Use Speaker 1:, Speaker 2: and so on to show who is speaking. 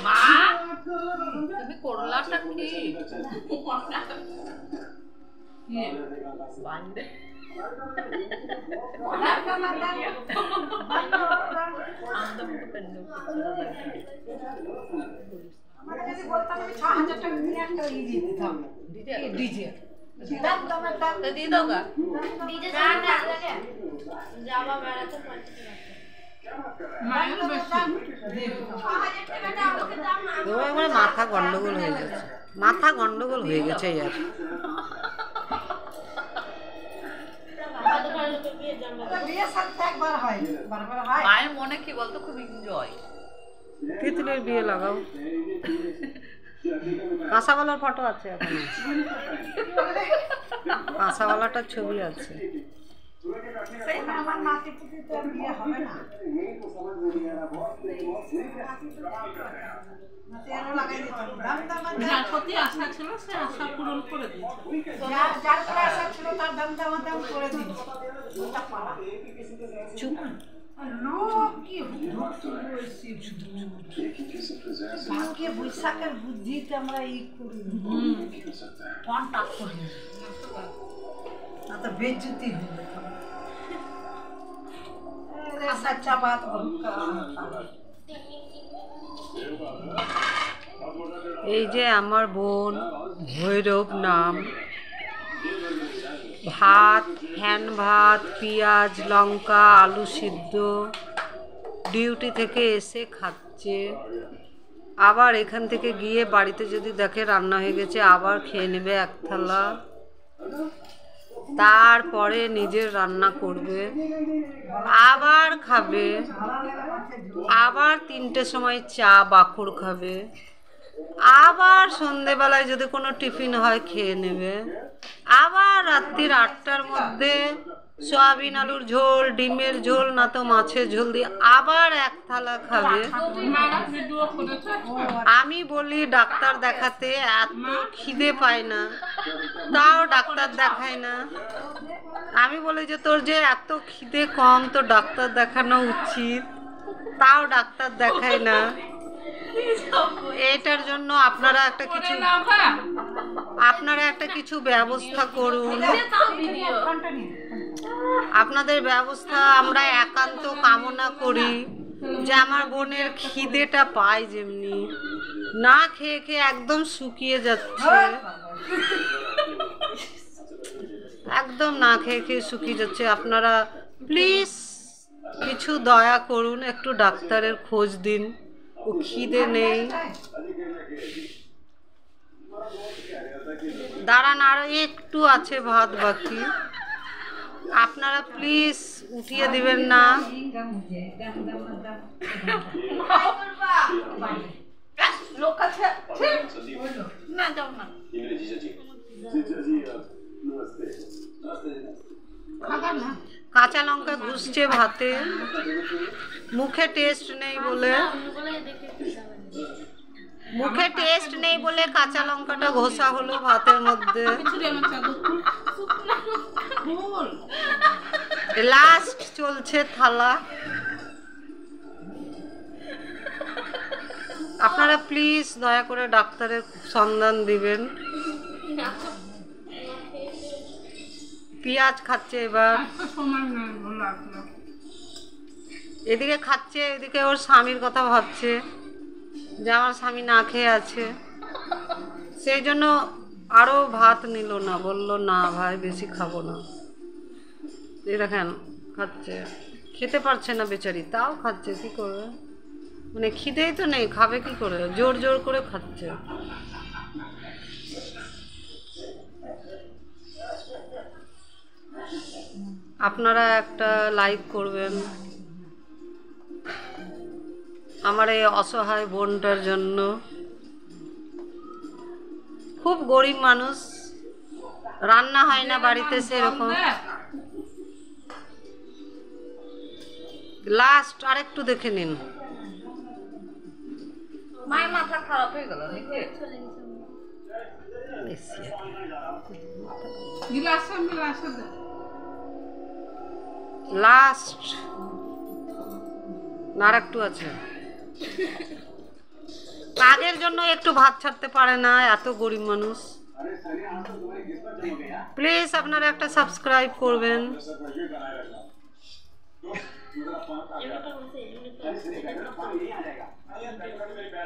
Speaker 1: মা তুমি করলাটা কি বান্দে
Speaker 2: মাথা গন্ডগোল হয়ে গেছে, মাথা গন্ডগোল হয়ে গেছে। আর
Speaker 1: মায়ের মনে কি বলতো, খুব এনজয়।
Speaker 2: তিতুলের বিয়ে লাগাও। কাঁসাওয়ালার ফটো আছে এখানে, কাঁসাওয়ালাটার ছবি আছে।
Speaker 1: আশা ছিল সে আশা পূরণ করে দিয়েছে।
Speaker 2: বৈশাখের বুদ্ধিতে আমরা ই করি, বেজ্জুতি হবে। এই যে আমার বোন ভৈরব নাম, ভাত, ফ্যান ভাত, পেঁয়াজ লঙ্কা আলু সিদ্ধ ডিউটি থেকে এসে খাচ্ছে। আবার এখান থেকে গিয়ে বাড়িতে যদি দেখে রান্না হয়ে গেছে আবার খেয়ে নেবে এক থালা, তারপরে নিজের রান্না করবে, আবার খাবে, আবার 3টের সময় চা বাখর খাবে, আবার সন্ধেবেলায় যদি কোনো টিফিন হয় খেয়ে নেবে, আবার রাত্রির 8টার মধ্যে সয়াবিন আলুর ঝোল, ডিমের ঝোল না তো মাছের ঝোল দিয়ে আবার এক থালা খাবে। আমি বলি ডাক্তার দেখাতে, এত খিদে পায় না, তাও ডাক্তার দেখায় না। আমি বলি যে তোর যে এত খিদে কম, তো ডাক্তার দেখানো উচিত, তাও ডাক্তার দেখায় না। এটার জন্য আপনারা একটা কিছু ব্যবস্থা করুন। আপনাদের ব্যবস্থা আমরা একান্ত কামনা করি, যে আমার বোনের খিদেটা পায়, যেমনি না খেয়ে খেয়ে একদম শুকিয়ে যাচ্ছে, একদম না খেয়ে খেয়ে শুকিয়ে যাচ্ছে। আপনারা প্লিজ কিছু দয়া করুন, একটু ডাক্তারের খোঁজ দিন। ও খিদে নেই, দাঁড়ান আরো একটু আছে ভাত বাকি, আপনারা প্লিজ উঠিয়ে দিবেন না। কাঁচা লঙ্কা ঘুষছে ভাতে, মুখে টেস্ট নেই বলে, মুখে টেস্ট নেই বলে কাঁচা লঙ্কাটা ঘষা হলো ভাতের মধ্যে। লাস্ট চলছে থালা। আপনারা প্লিজ দয়া করে ডাক্তারের সন্ধান দিবেন। পেঁয়াজ খাচ্ছে এবার, এদিকে খাচ্ছে, এদিকে ওর স্বামীর কথা ভাবছে যে আমার স্বামী না খেয়ে আছে, সেই জন্য আরও ভাত নিল না, বলল না ভাই বেশি খাবো না। এই দেখেন খাচ্ছে, খেতে পারছে না বেচারি, তাও খাচ্ছে। কী করবে, মানে খিদেই তো নেই, খাবে কি করে, জোর জোর করে খাচ্ছে। আপনারা একটা লাইক করবেন আমার এই অসহায় বোনটার জন্য। খুব গরিব মানুষ, রান্না হয় না বাড়িতে সেরকম। লাস্ট আরেকটু দেখে নিন।
Speaker 1: মায়ের মাথা খারাপ হয়ে গেল নাকি?
Speaker 2: লাস্ট আর একটু আছে। কাজের জন্য একটু ভাত ছাড়তে পারে না, এত গরিব মানুষ। প্লিজ আপনারা একটা সাবস্ক্রাইব করবেন।